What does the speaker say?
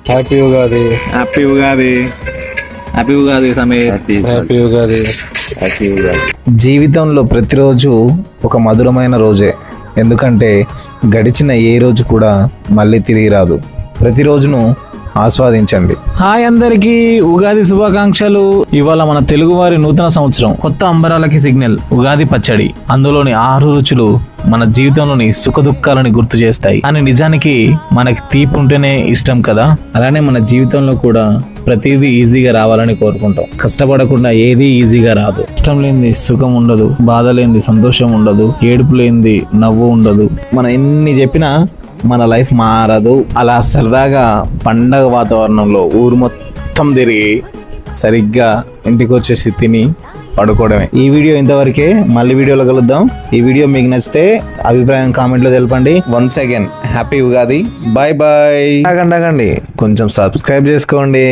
Happy Ugadi. Happy Ugadi. Happy Ugadi Sameer. Happy Ugadi. Happy Ugadi. జీవితంలో ప్రతిరోజు ఒక మధురమైన రోజే, ఎందుకంటే గడిచిన ఏ రోజు కూడా మళ్ళీ తిరిగి రాదు. ప్రతిరోజును ఆస్వాదించండి. హాయ్ అందరికీ, ఉగాది శుభాకాంక్షలు. ఇవాళ మన తెలుగువారి నూతన సంవత్సరం, కొత్త అంబరాలకి సిగ్నల్ ఉగాది పచ్చడి. అందులోని 6 రుచులు మన జీవితంలోని సుఖ దుఃఖాలని గుర్తు చేస్తాయి. కానీ నిజానికి మనకి తీపి ఉంటేనే ఇష్టం కదా. అలానే మన జీవితంలో కూడా ప్రతిదీ ఈజీగా రావాలని కోరుకుంటాం. కష్టపడకుండా ఏది ఈజీగా రాదు. ఇష్టం లేనిది సుఖం ఉండదు, బాధ లేనిది సంతోషం ఉండదు, ఏడుపు లేనిది నవ్వు ఉండదు. మనం ఎన్ని చెప్పినా మన లైఫ్ మారదు. అలా సరదాగా పండగ వాతావరణంలో ఊరు మొత్తం తిరిగి సరిగ్గా ఇంటికి వచ్చేసి తిని పడుకోవడమే. ఈ వీడియో ఇంతవరకే, మళ్ళీ వీడియోలో కలుద్దాం. ఈ వీడియో మీకు నచ్చితే అభిప్రాయం కామెంట్లో తెలపండి. Once again happy Ugadi. Bye bye. ఆగండి, కొంచెం సబ్స్క్రైబ్ చేసుకోండి.